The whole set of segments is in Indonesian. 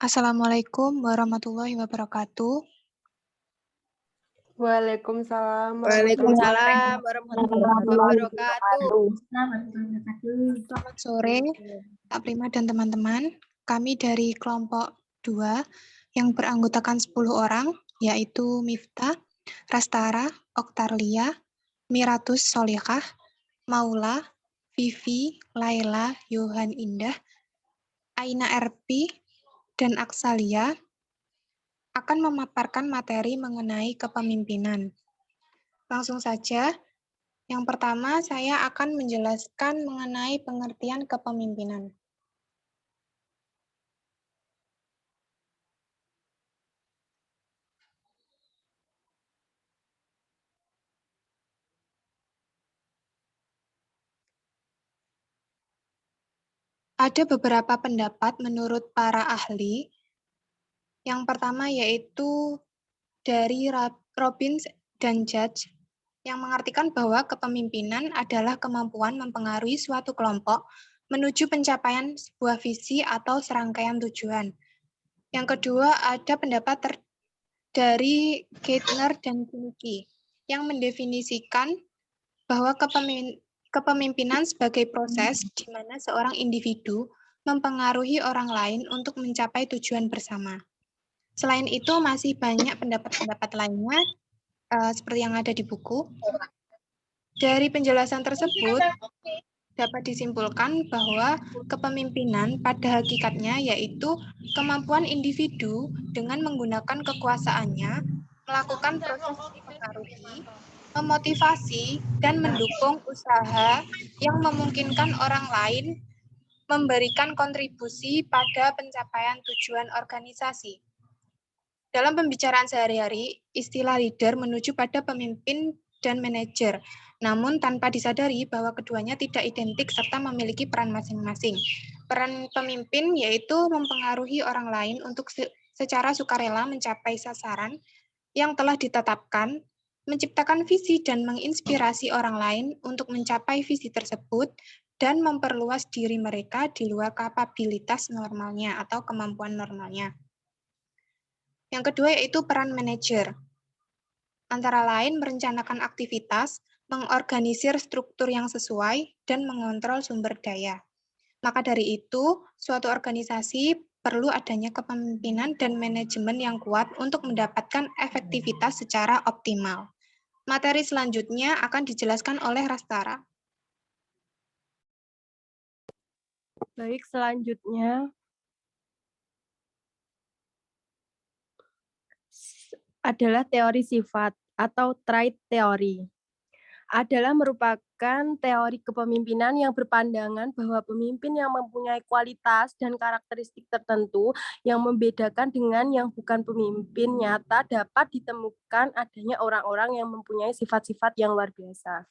Assalamualaikum warahmatullahi wabarakatuh. Waalaikumsalam Waalaikumsalam warahmatullahi wabarakatuh. Selamat sore, Kak Prima dan teman-teman. Kami dari kelompok 2 yang beranggotakan 10 orang, yaitu Miftah, Rastara, Oktarlia, Miratus Solihah, Maula, Vivi, Laila, Yohan Indah, Aina Erpi, dan Aksalia akan memaparkan materi mengenai kepemimpinan. Langsung saja, yang pertama saya akan menjelaskan mengenai pengertian kepemimpinan. Ada beberapa pendapat menurut para ahli. Yang pertama yaitu dari Robbins dan Judge, yang mengartikan bahwa kepemimpinan adalah kemampuan mempengaruhi suatu kelompok menuju pencapaian sebuah visi atau serangkaian tujuan. Yang kedua, ada pendapat dari Keitner dan Kiniki, yang mendefinisikan bahwa kepemimpinan sebagai proses di mana seorang individu mempengaruhi orang lain untuk mencapai tujuan bersama. Selain itu, masih banyak pendapat-pendapat lainnya, seperti yang ada di buku. Dari penjelasan tersebut, dapat disimpulkan bahwa kepemimpinan pada hakikatnya yaitu kemampuan individu dengan menggunakan kekuasaannya, melakukan proses mempengaruhi, memotivasi, dan mendukung usaha yang memungkinkan orang lain memberikan kontribusi pada pencapaian tujuan organisasi. Dalam pembicaraan sehari-hari, istilah leader menuju pada pemimpin dan manajer, namun tanpa disadari bahwa keduanya tidak identik serta memiliki peran masing-masing. Peran pemimpin yaitu mempengaruhi orang lain untuk secara sukarela mencapai sasaran yang telah ditetapkan, menciptakan visi dan menginspirasi orang lain untuk mencapai visi tersebut, dan memperluas diri mereka di luar kapabilitas normalnya atau kemampuan normalnya. Yang kedua yaitu peran manajer. Antara lain merencanakan aktivitas, mengorganisir struktur yang sesuai, dan mengontrol sumber daya. Maka dari itu, suatu organisasi perlu adanya kepemimpinan dan manajemen yang kuat untuk mendapatkan efektivitas secara optimal. Materi selanjutnya akan dijelaskan oleh Rastara. Baik, selanjutnya adalah teori sifat atau trait teori. Adalah merupakan teori kepemimpinan yang berpandangan bahwa pemimpin yang mempunyai kualitas dan karakteristik tertentu yang membedakan dengan yang bukan pemimpin nyata dapat ditemukan adanya orang-orang yang mempunyai sifat-sifat yang luar biasa.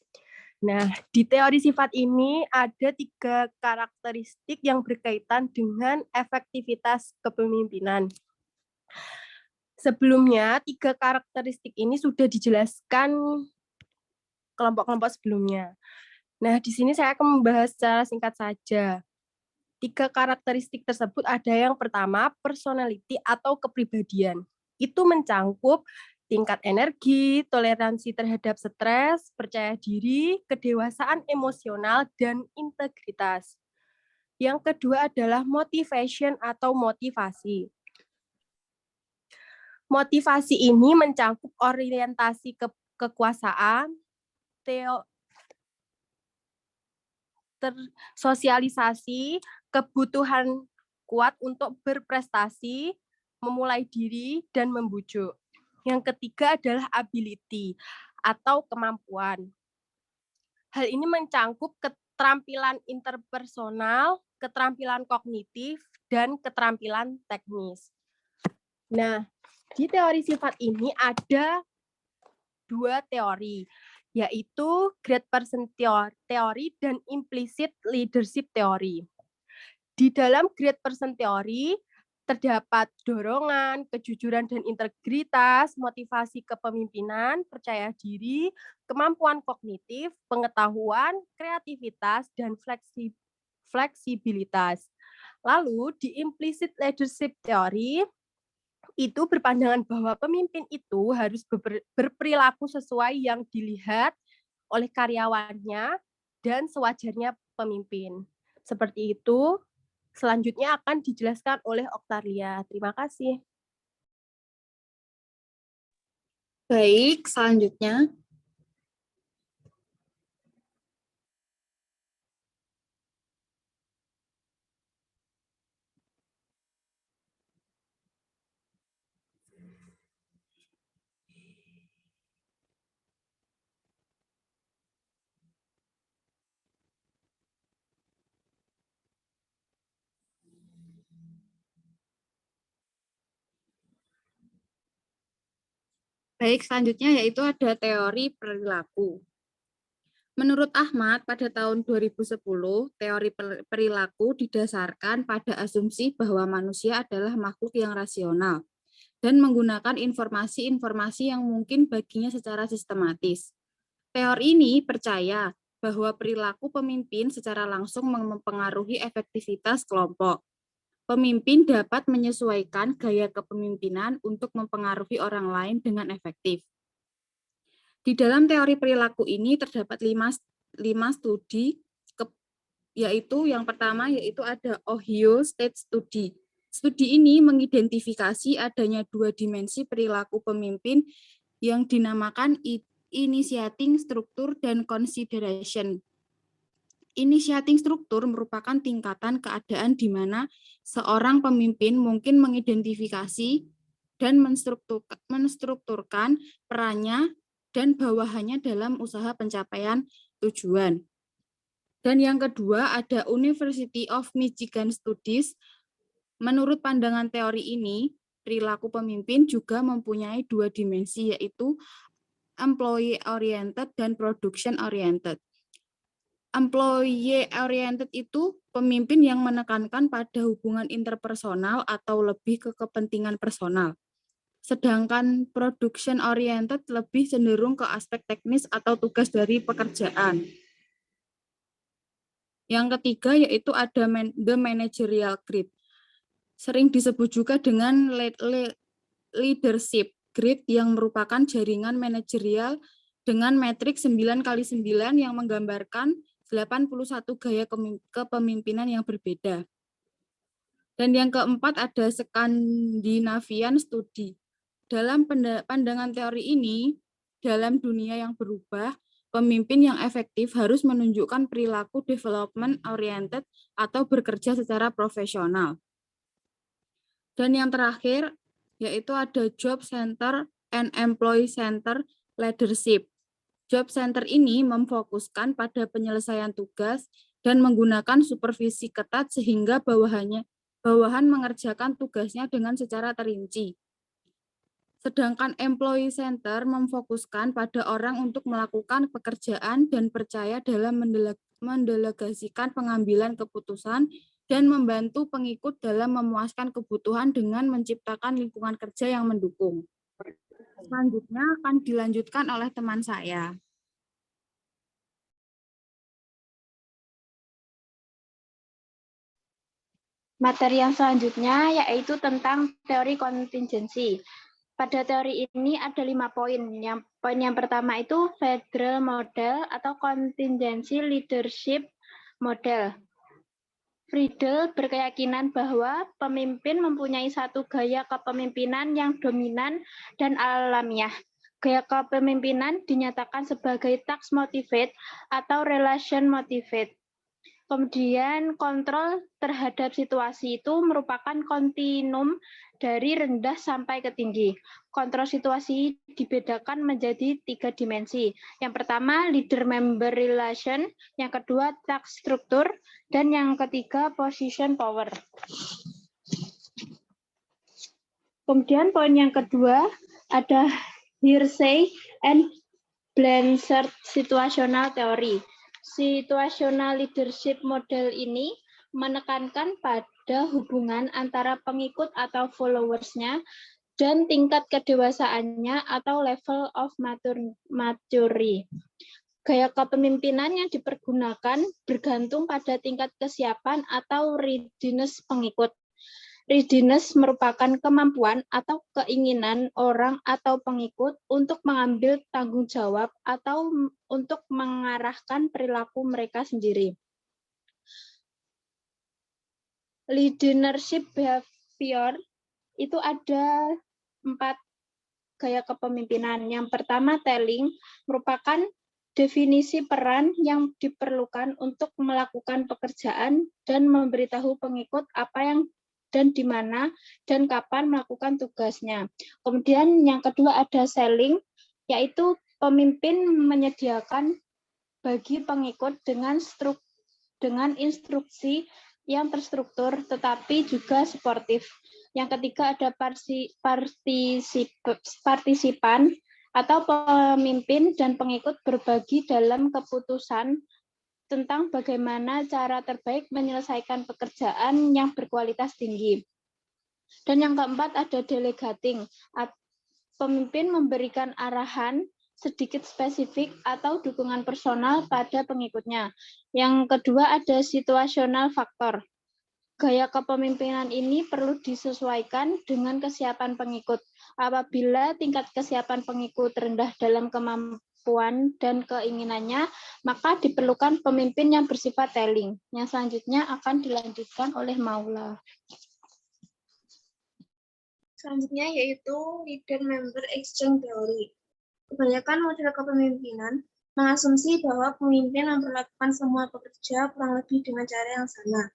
Nah, di teori sifat ini ada 3 karakteristik yang berkaitan dengan efektivitas kepemimpinan. Sebelumnya, 3 karakteristik ini sudah dijelaskan kelompok-kelompok sebelumnya. Nah, di sini saya akan membahas secara singkat saja. 3 karakteristik tersebut ada yang pertama, personality atau kepribadian. Itu mencangkup tingkat energi, toleransi terhadap stres, percaya diri, kedewasaan emosional, dan integritas. Yang kedua adalah motivation atau motivasi. Motivasi ini mencangkup orientasi kekuasaan, sosialisasi, kebutuhan kuat untuk berprestasi, memulai diri, dan membujuk. Yang ketiga adalah ability atau kemampuan. Hal ini mencangkup keterampilan interpersonal, keterampilan kognitif, dan keterampilan teknis. Nah, di teori sifat ini ada 2 teori, yaitu great person theory dan implicit leadership theory. Di dalam great person theory, terdapat dorongan, kejujuran dan integritas, motivasi kepemimpinan, percaya diri, kemampuan kognitif, pengetahuan, kreativitas, dan fleksibilitas. Lalu di implicit leadership theory itu berpandangan bahwa pemimpin itu harus berperilaku sesuai yang dilihat oleh karyawannya dan sewajarnya pemimpin. Seperti itu, selanjutnya akan dijelaskan oleh Oktalia. Terima kasih. Baik, selanjutnya. Baik, selanjutnya yaitu ada teori perilaku. Menurut Ahmad, pada tahun 2010, teori perilaku didasarkan pada asumsi bahwa manusia adalah makhluk yang rasional dan menggunakan informasi-informasi yang mungkin baginya secara sistematis. Teori ini percaya bahwa perilaku pemimpin secara langsung mempengaruhi efektivitas kelompok. Pemimpin dapat menyesuaikan gaya kepemimpinan untuk mempengaruhi orang lain dengan efektif. Di dalam teori perilaku ini terdapat lima studi, yaitu yang pertama yaitu ada Ohio State Study. Studi ini mengidentifikasi adanya dua dimensi perilaku pemimpin yang dinamakan initiating structure dan consideration. Initiating struktur merupakan tingkatan keadaan di mana seorang pemimpin mungkin mengidentifikasi dan menstrukturkan perannya dan bawahannya dalam usaha pencapaian tujuan. Dan yang kedua ada University of Michigan Studies. Menurut pandangan teori ini, perilaku pemimpin juga mempunyai dua dimensi, yaitu employee oriented dan production oriented. Employee oriented itu pemimpin yang menekankan pada hubungan interpersonal atau lebih ke kepentingan personal. Sedangkan production oriented lebih cenderung ke aspek teknis atau tugas dari pekerjaan. Yang ketiga yaitu ada the managerial grid. Sering disebut juga dengan leadership grid yang merupakan jaringan manajerial dengan metrik 9x9 yang menggambarkan 81 gaya kepemimpinan yang berbeda. Dan yang keempat ada Scandinavian Study. Dalam pandangan teori ini, dalam dunia yang berubah, pemimpin yang efektif harus menunjukkan perilaku development oriented atau bekerja secara profesional. Dan yang terakhir, yaitu ada Job Center and Employee Center Leadership. Job Center ini memfokuskan pada penyelesaian tugas dan menggunakan supervisi ketat sehingga bawahan mengerjakan tugasnya dengan secara terinci. Sedangkan employee center memfokuskan pada orang untuk melakukan pekerjaan dan percaya dalam mendelegasikan pengambilan keputusan dan membantu pengikut dalam memuaskan kebutuhan dengan menciptakan lingkungan kerja yang mendukung. Selanjutnya akan dilanjutkan oleh teman saya. Materi yang selanjutnya yaitu tentang teori kontingensi. Pada teori ini ada 5 poin. Poin yang pertama itu Federal Model atau Contingency Leadership Model. Friedel berkeyakinan bahwa pemimpin mempunyai satu gaya kepemimpinan yang dominan dan alamiah. Gaya kepemimpinan dinyatakan sebagai task motivate atau relation motivate. Kemudian kontrol terhadap situasi itu merupakan kontinum dari rendah sampai ke tinggi. Kontrol situasi dibedakan menjadi 3 dimensi. Yang pertama leader-member relation, yang kedua task structure, dan yang ketiga position power. Kemudian poin yang kedua ada Hearsay and Blanchard situational theory. Situational leadership model ini menekankan pada hubungan antara pengikut atau followers-nya dan tingkat kedewasaannya atau level of maturity. Gaya kepemimpinan yang dipergunakan bergantung pada tingkat kesiapan atau readiness pengikut. Readiness merupakan kemampuan atau keinginan orang atau pengikut untuk mengambil tanggung jawab atau untuk mengarahkan perilaku mereka sendiri. Leadership behavior itu ada 4 gaya kepemimpinan. Yang pertama, telling, merupakan definisi peran yang diperlukan untuk melakukan pekerjaan dan memberitahu pengikut apa yang dan di mana dan kapan melakukan tugasnya. Kemudian yang kedua ada selling, yaitu pemimpin menyediakan bagi pengikut dengan instruksi yang terstruktur tetapi juga suportif. Yang ketiga ada partisipan atau pemimpin dan pengikut berbagi dalam keputusan tentang bagaimana cara terbaik menyelesaikan pekerjaan yang berkualitas tinggi. Dan yang keempat ada delegating. Pemimpin memberikan arahan sedikit spesifik atau dukungan personal pada pengikutnya. Yang kedua ada situational factor. Gaya kepemimpinan ini perlu disesuaikan dengan kesiapan pengikut. Apabila tingkat kesiapan pengikut rendah dalam kemampuan dan keinginannya, maka diperlukan pemimpin yang bersifat telling. Yang selanjutnya akan dilanjutkan oleh Maula. Selanjutnya yaitu leader-member exchange theory. Kebanyakan model kepemimpinan mengasumsi bahwa pemimpin memperlakukan semua pekerja kurang lebih dengan cara yang sama.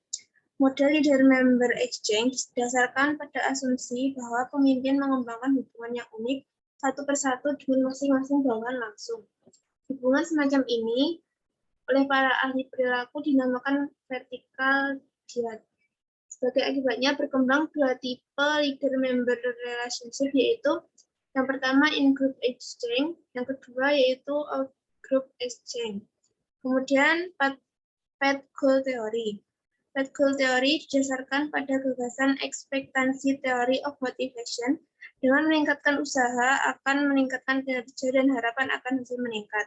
Model leader-member exchange didasarkan pada asumsi bahwa pemimpin mengembangkan hubungan yang unik satu persatu dengan masing-masing bawahan langsung. Hubungan semacam ini oleh para ahli perilaku dinamakan vertical diad. Sebagai akibatnya berkembang 2 tipe leader-member relationship, yaitu yang pertama in-group exchange, yang kedua yaitu out-group exchange. Kemudian path goal theory. Path goal theory didasarkan pada gagasan ekspektansi theory of motivation. Dengan meningkatkan usaha akan meningkatkan kinerja dan harapan akan hasil meningkat.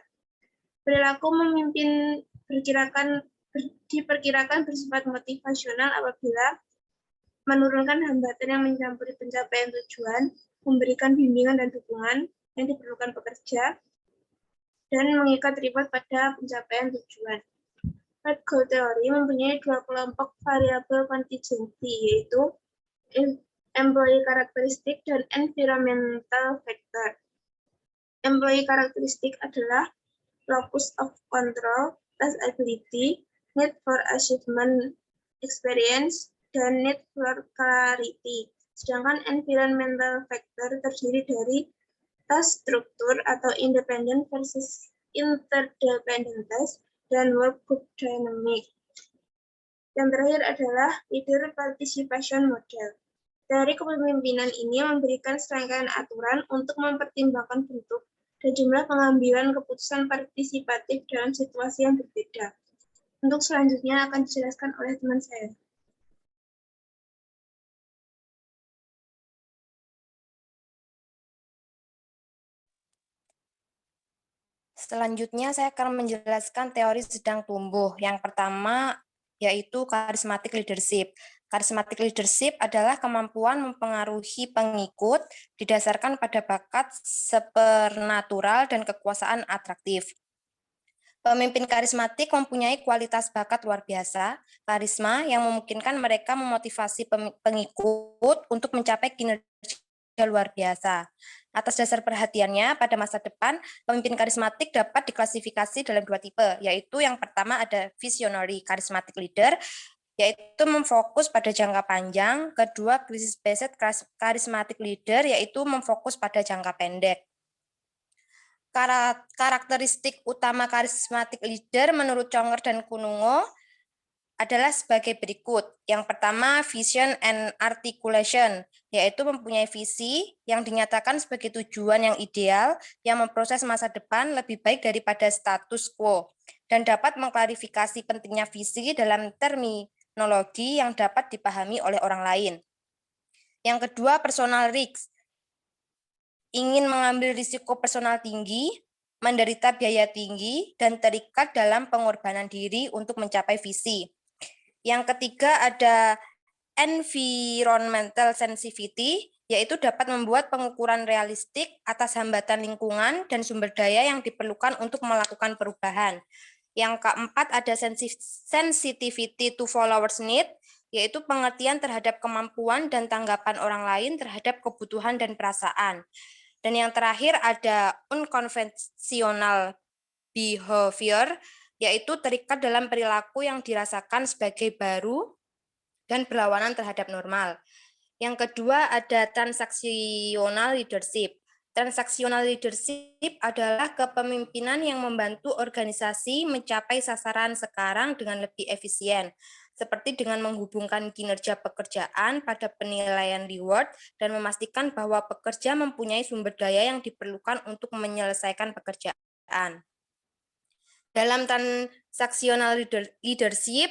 Perilaku memimpin diperkirakan bersifat motivasional apabila menurunkan hambatan yang mencampuri pencapaian tujuan, memberikan bimbingan dan dukungan yang diperlukan pekerja, dan mengikat reward pada pencapaian tujuan. Path goal theory mempunyai 2 kelompok variabel kontingensi, yaitu employee characteristic dan environmental factor. Employee characteristic adalah locus of control, task ability, need for achievement, experience, dan need for clarity. Sedangkan environmental factor terdiri dari task struktur atau independent versus interdependent task, dan work group dynamic. Yang terakhir adalah leader participation model. Teori kepemimpinan ini memberikan serangkaian aturan untuk mempertimbangkan bentuk dan jumlah pengambilan keputusan partisipatif dalam situasi yang berbeda. Untuk selanjutnya akan dijelaskan oleh teman saya. Selanjutnya saya akan menjelaskan teori sedang tumbuh. Yang pertama yaitu charismatic leadership. Charismatic leadership adalah kemampuan mempengaruhi pengikut didasarkan pada bakat supernatural dan kekuasaan atraktif. Pemimpin karismatik mempunyai kualitas bakat luar biasa, karisma yang memungkinkan mereka memotivasi pengikut untuk mencapai kinerja luar biasa. Atas dasar perhatiannya, pada masa depan, pemimpin karismatik dapat diklasifikasi dalam 2 tipe, yaitu yang pertama ada visionary charismatic leader, yaitu memfokus pada jangka panjang, kedua crisis-based charismatic leader, yaitu memfokus pada jangka pendek. Karakteristik utama charismatic leader menurut Conger dan Kunungo adalah sebagai berikut. Yang pertama, vision and articulation, yaitu mempunyai visi yang dinyatakan sebagai tujuan yang ideal yang memproses masa depan lebih baik daripada status quo dan dapat mengklarifikasi pentingnya visi dalam terminologi yang dapat dipahami oleh orang lain. Yang kedua, personal risk, ingin mengambil risiko personal tinggi, menderita biaya tinggi, dan terikat dalam pengorbanan diri untuk mencapai visi. Yang ketiga ada environmental sensitivity, yaitu dapat membuat pengukuran realistik atas hambatan lingkungan dan sumber daya yang diperlukan untuk melakukan perubahan. Yang keempat ada sensitivity to followers need, yaitu pengertian terhadap kemampuan dan tanggapan orang lain terhadap kebutuhan dan perasaan. Dan yang terakhir ada unconventional behavior, yaitu terikat dalam perilaku yang dirasakan sebagai baru dan berlawanan terhadap normal. Yang kedua ada transaksional leadership. Transaksional leadership adalah kepemimpinan yang membantu organisasi mencapai sasaran sekarang dengan lebih efisien, seperti dengan menghubungkan kinerja pekerjaan pada penilaian reward dan memastikan bahwa pekerja mempunyai sumber daya yang diperlukan untuk menyelesaikan pekerjaan. Dalam transaksional leadership,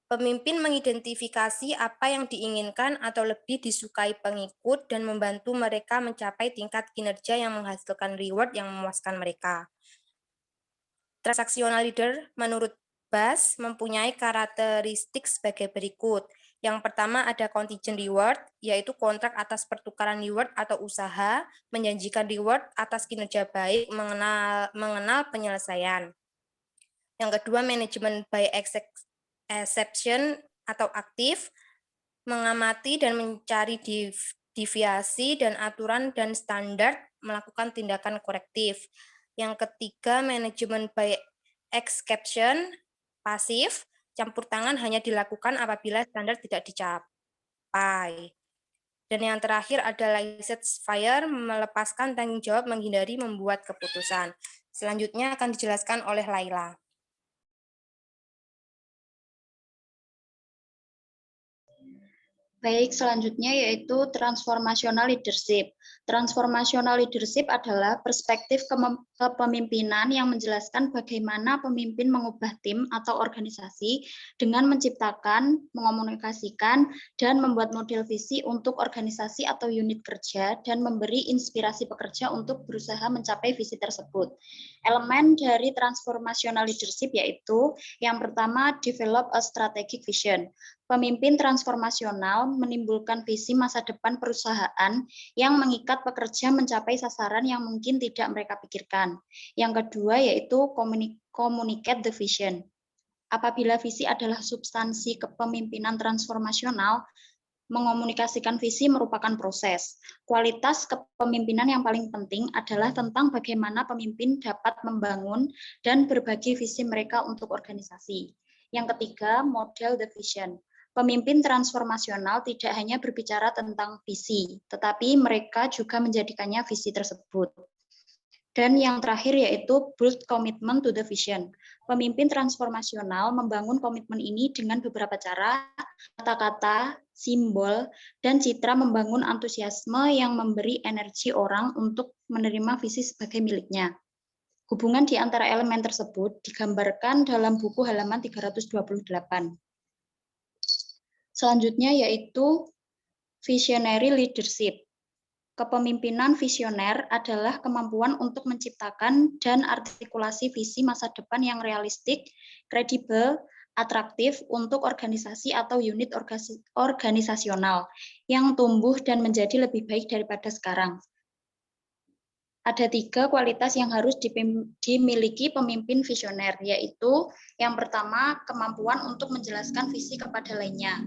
pemimpin mengidentifikasi apa yang diinginkan atau lebih disukai pengikut dan membantu mereka mencapai tingkat kinerja yang menghasilkan reward yang memuaskan mereka. Transaksional leader menurut Bass mempunyai karakteristik sebagai berikut. Yang pertama ada contingent reward, yaitu kontrak atas pertukaran reward atau usaha, menjanjikan reward atas kinerja baik, mengenal penyelesaian. Yang kedua manajemen by exception atau aktif, mengamati dan mencari deviasi dan aturan dan standar, melakukan tindakan korektif. Yang ketiga manajemen by exception, pasif, campur tangan hanya dilakukan apabila standar tidak dicapai. Dan yang terakhir ada laissez-faire, melepaskan tanggung jawab, menghindari membuat keputusan. Selanjutnya akan dijelaskan oleh Laila. Baik, selanjutnya yaitu transformational leadership. Transformational leadership adalah perspektif kepemimpinan yang menjelaskan bagaimana pemimpin mengubah tim atau organisasi dengan menciptakan, mengomunikasikan, dan membuat model visi untuk organisasi atau unit kerja dan memberi inspirasi pekerja untuk berusaha mencapai visi tersebut. Elemen dari transformational leadership yaitu yang pertama, develop a strategic vision. Pemimpin transformasional menimbulkan visi masa depan perusahaan yang mengikat pekerja mencapai sasaran yang mungkin tidak mereka pikirkan. Yang kedua yaitu communicate the vision. Apabila visi adalah substansi kepemimpinan transformasional, mengomunikasikan visi merupakan proses. Kualitas kepemimpinan yang paling penting adalah tentang bagaimana pemimpin dapat membangun dan berbagi visi mereka untuk organisasi. Yang ketiga, model the vision. Pemimpin transformasional tidak hanya berbicara tentang visi, tetapi mereka juga menjadikannya visi tersebut. Dan yang terakhir yaitu build commitment to the vision. Pemimpin transformasional membangun komitmen ini dengan beberapa cara, kata-kata, simbol, dan citra membangun antusiasme yang memberi energi orang untuk menerima visi sebagai miliknya. Hubungan di antara elemen tersebut digambarkan dalam buku halaman 328. Selanjutnya yaitu visionary leadership. Kepemimpinan visioner adalah kemampuan untuk menciptakan dan artikulasi visi masa depan yang realistik, kredibel, atraktif untuk organisasi atau unit organisasional yang tumbuh dan menjadi lebih baik daripada sekarang. Ada 3 kualitas yang harus dimiliki pemimpin visioner, yaitu yang pertama, kemampuan untuk menjelaskan visi kepada lainnya.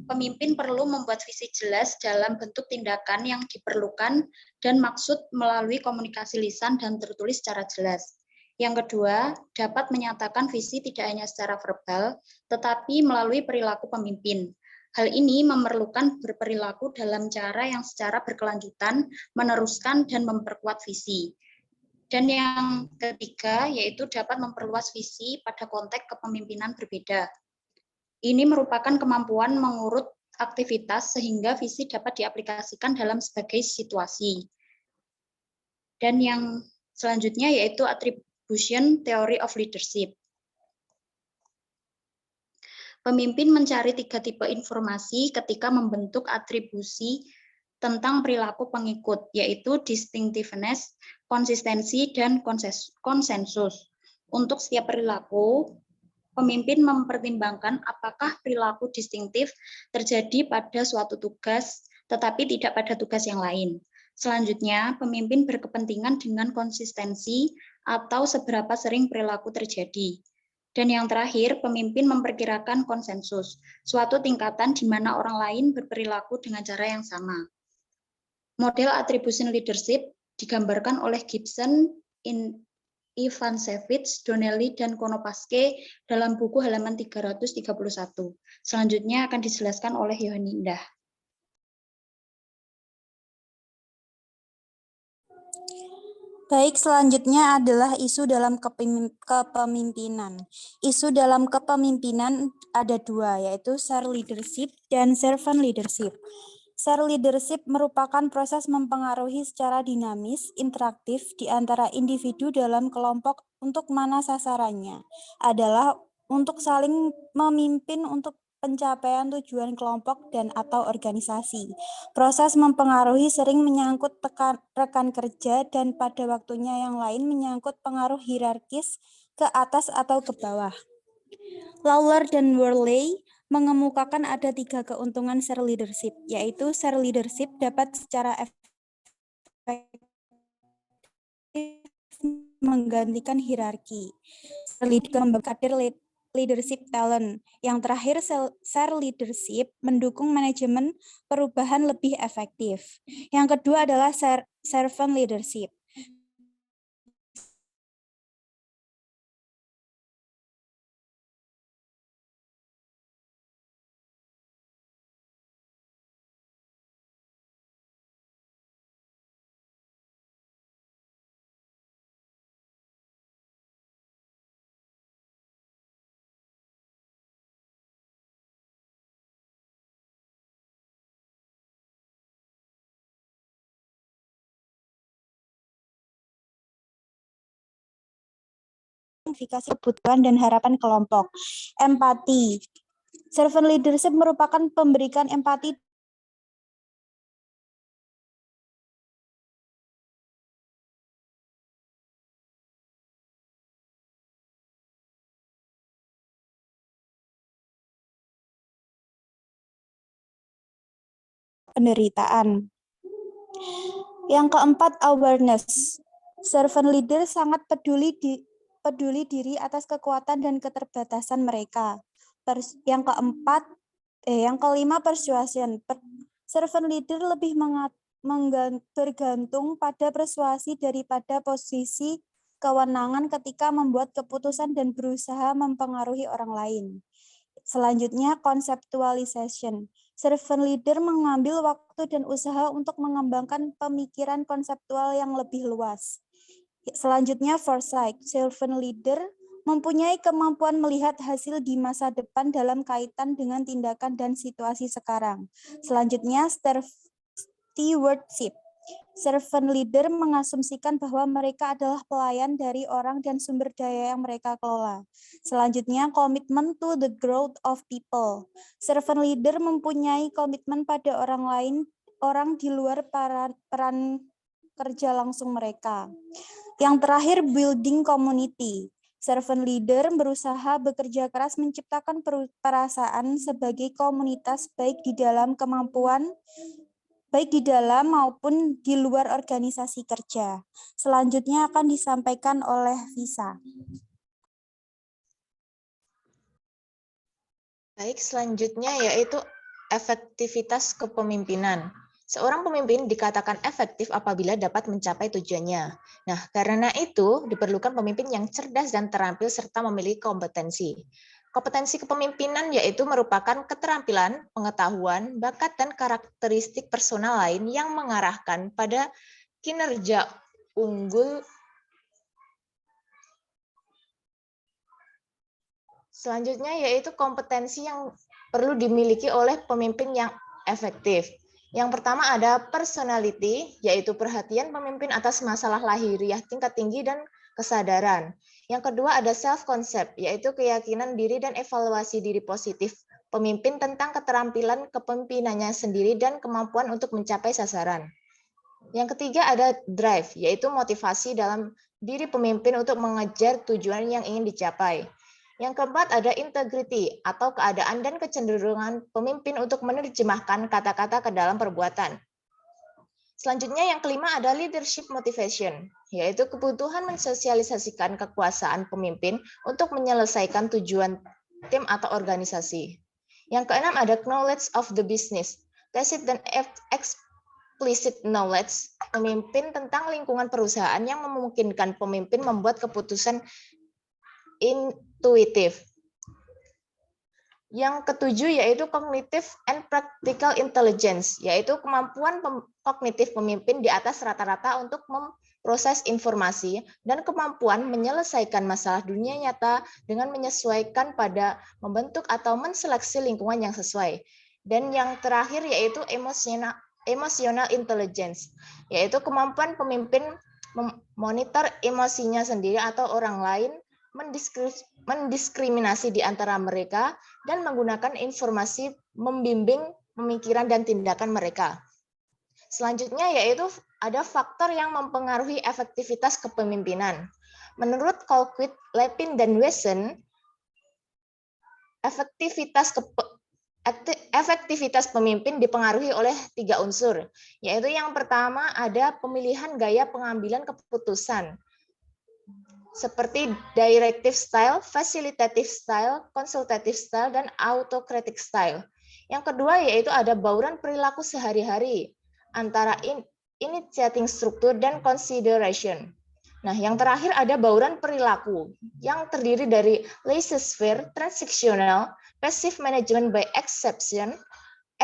Pemimpin perlu membuat visi jelas dalam bentuk tindakan yang diperlukan dan maksud melalui komunikasi lisan dan tertulis secara jelas. Yang kedua, dapat menyatakan visi tidak hanya secara verbal, tetapi melalui perilaku pemimpin. Hal ini memerlukan berperilaku dalam cara yang secara berkelanjutan, meneruskan dan memperkuat visi. Dan yang ketiga, yaitu dapat memperluas visi pada konteks kepemimpinan berbeda. Ini merupakan kemampuan mengurut aktivitas sehingga visi dapat diaplikasikan dalam sebagai situasi. Dan yang selanjutnya yaitu attribution theory of leadership. Pemimpin mencari 3 tipe informasi ketika membentuk atribusi tentang perilaku pengikut, yaitu distinctiveness, konsistensi, dan konsensus. Untuk setiap perilaku, pemimpin mempertimbangkan apakah perilaku distintif terjadi pada suatu tugas, tetapi tidak pada tugas yang lain. Selanjutnya, pemimpin berkepentingan dengan konsistensi atau seberapa sering perilaku terjadi. Dan yang terakhir, pemimpin memperkirakan konsensus, suatu tingkatan di mana orang lain berperilaku dengan cara yang sama. Model attribution leadership digambarkan oleh Gibson, Ivancevich, Donnelly, dan Konopaske dalam buku halaman 331. Selanjutnya akan dijelaskan oleh Yohanindah. Baik, selanjutnya adalah isu dalam kepemimpinan. Isu dalam kepemimpinan ada dua, yaitu share leadership dan servant leadership. Share leadership merupakan proses mempengaruhi secara dinamis, interaktif di antara individu dalam kelompok untuk mana sasarannya adalah untuk saling memimpin untuk pencapaian tujuan kelompok dan atau organisasi. Proses mempengaruhi sering menyangkut rekan kerja dan pada waktunya yang lain menyangkut pengaruh hierarkis ke atas atau ke bawah. Lawler dan Worley mengemukakan ada 3 keuntungan share leadership, yaitu share leadership dapat secara efektif menggantikan hierarki. Kader leadership talent. Yang terakhir, share leadership mendukung manajemen perubahan lebih efektif. Yang kedua adalah servant leadership. Kebutuhan dan harapan kelompok. Empati. Servant leadership merupakan pemberikan empati penderitaan. Yang keempat, awareness. Servant leader sangat peduli diri atas kekuatan dan keterbatasan mereka. Yang kelima, persuasion. Servant leader lebih bergantung pada persuasi daripada posisi kewenangan ketika membuat keputusan dan berusaha mempengaruhi orang lain. Selanjutnya, conceptualization. Servant leader mengambil waktu dan usaha untuk mengembangkan pemikiran konseptual yang lebih luas. Selanjutnya, foresight. Servant leader mempunyai kemampuan melihat hasil di masa depan dalam kaitan dengan tindakan dan situasi sekarang. Selanjutnya, stewardship. Servant leader mengasumsikan bahwa mereka adalah pelayan dari orang dan sumber daya yang mereka kelola. Selanjutnya, commitment to the growth of people. Servant leader mempunyai komitmen pada orang di luar peran kerja langsung mereka. Yang terakhir, building community. Servant leader berusaha bekerja keras menciptakan perasaan sebagai komunitas baik di dalam maupun di luar organisasi kerja. Selanjutnya akan disampaikan oleh Visa. Baik, selanjutnya yaitu efektivitas kepemimpinan. Seorang pemimpin dikatakan efektif apabila dapat mencapai tujuannya. Nah, karena itu diperlukan pemimpin yang cerdas dan terampil serta memiliki kompetensi. Kompetensi kepemimpinan yaitu merupakan keterampilan, pengetahuan, bakat, dan karakteristik personal lain yang mengarahkan pada kinerja unggul. Selanjutnya yaitu kompetensi yang perlu dimiliki oleh pemimpin yang efektif. Yang pertama ada personality, yaitu perhatian pemimpin atas masalah lahiriah tingkat tinggi dan kesadaran. Yang kedua ada self-concept, yaitu keyakinan diri dan evaluasi diri positif pemimpin tentang keterampilan kepemimpinannya sendiri dan kemampuan untuk mencapai sasaran. Yang ketiga ada drive, yaitu motivasi dalam diri pemimpin untuk mengejar tujuan yang ingin dicapai. Yang keempat ada integrity atau keadaan dan kecenderungan pemimpin untuk menerjemahkan kata-kata ke dalam perbuatan. Selanjutnya yang kelima ada leadership motivation, yaitu kebutuhan mensosialisasikan kekuasaan pemimpin untuk menyelesaikan tujuan tim atau organisasi. Yang keenam ada knowledge of the business, tacit dan explicit knowledge pemimpin tentang lingkungan perusahaan yang memungkinkan pemimpin membuat keputusan intuitif. Yang ketujuh yaitu cognitive and practical intelligence, yaitu kemampuan kognitif pemimpin di atas rata-rata untuk memproses informasi dan kemampuan menyelesaikan masalah dunia nyata dengan menyesuaikan pada membentuk atau menseleksi lingkungan yang sesuai. Dan yang terakhir yaitu emotional intelligence, yaitu kemampuan pemimpin memonitor emosinya sendiri atau orang lain, mendiskriminasi di antara mereka, dan menggunakan informasi membimbing pemikiran dan tindakan mereka. Selanjutnya yaitu ada faktor yang mempengaruhi efektivitas kepemimpinan. Menurut Colquitt, Lepin, dan Wesson, efektivitas pemimpin dipengaruhi oleh 3 unsur, yaitu yang pertama ada pemilihan gaya pengambilan keputusan, seperti directive style, facilitative style, consultative style, dan autocratic style. Yang kedua yaitu ada bauran perilaku sehari-hari antara initiating struktur dan consideration. Nah, yang terakhir ada bauran perilaku yang terdiri dari laissez-faire, transactional, passive management by exception,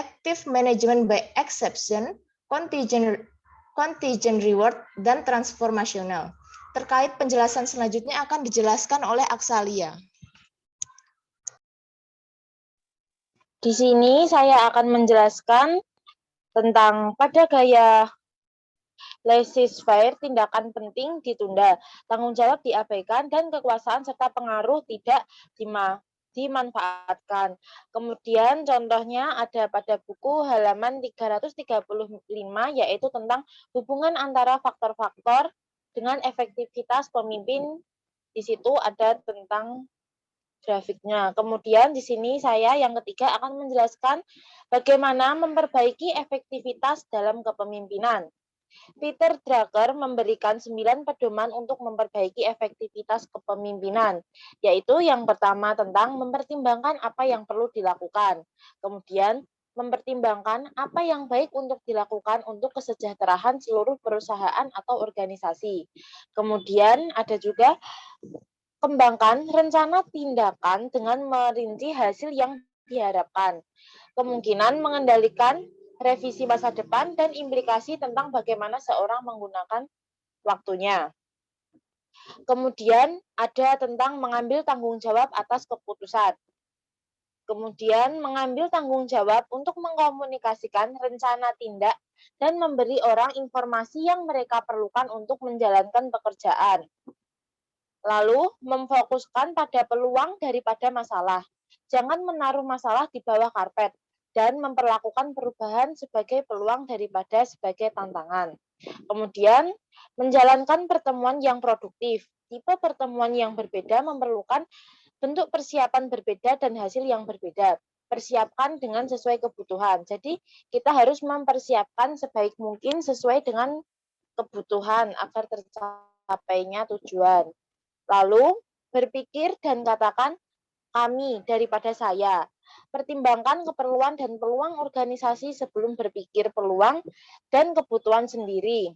active management by exception, contingent reward, dan transformational. Terkait penjelasan selanjutnya akan dijelaskan oleh Aksalia. Di sini saya akan menjelaskan tentang pada gaya laissez-faire, tindakan penting ditunda, tanggung jawab diabaikan, dan kekuasaan serta pengaruh tidak dimanfaatkan. Kemudian contohnya ada pada buku halaman 335, yaitu tentang hubungan antara faktor-faktor dengan efektivitas pemimpin. Di situ ada tentang grafiknya. Kemudian di sini saya yang ketiga akan menjelaskan bagaimana memperbaiki efektivitas dalam kepemimpinan. Peter Drucker memberikan 9 pedoman untuk memperbaiki efektivitas kepemimpinan, yaitu yang pertama tentang mempertimbangkan apa yang perlu dilakukan. Kemudian mempertimbangkan apa yang baik untuk dilakukan untuk kesejahteraan seluruh perusahaan atau organisasi. Kemudian ada juga kembangkan rencana tindakan dengan merinci hasil yang diharapkan. Kemungkinan mengendalikan revisi masa depan dan implikasi tentang bagaimana seorang menggunakan waktunya. Kemudian ada tentang mengambil tanggung jawab atas keputusan. Kemudian mengambil tanggung jawab untuk mengkomunikasikan rencana tindak dan memberi orang informasi yang mereka perlukan untuk menjalankan pekerjaan. Lalu, memfokuskan pada peluang daripada masalah. Jangan menaruh masalah di bawah karpet dan memperlakukan perubahan sebagai peluang daripada sebagai tantangan. Kemudian, menjalankan pertemuan yang produktif. Tipe pertemuan yang berbeda memerlukan bentuk persiapan berbeda dan hasil yang berbeda. Persiapkan dengan sesuai kebutuhan. Jadi, kita harus mempersiapkan sebaik mungkin sesuai dengan kebutuhan agar tercapainya tujuan. Lalu, berpikir dan katakan kami daripada saya. Pertimbangkan keperluan dan peluang organisasi sebelum berpikir peluang dan kebutuhan sendiri.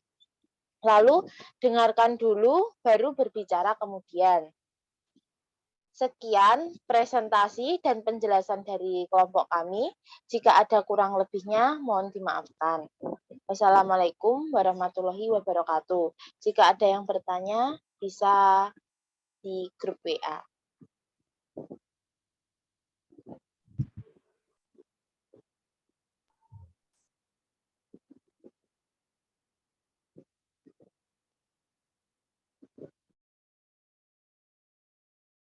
Lalu, dengarkan dulu, baru berbicara kemudian. Sekian presentasi dan penjelasan dari kelompok kami. Jika ada kurang lebihnya, mohon dimaafkan. Wassalamualaikum warahmatullahi wabarakatuh. Jika ada yang bertanya, bisa di grup WA.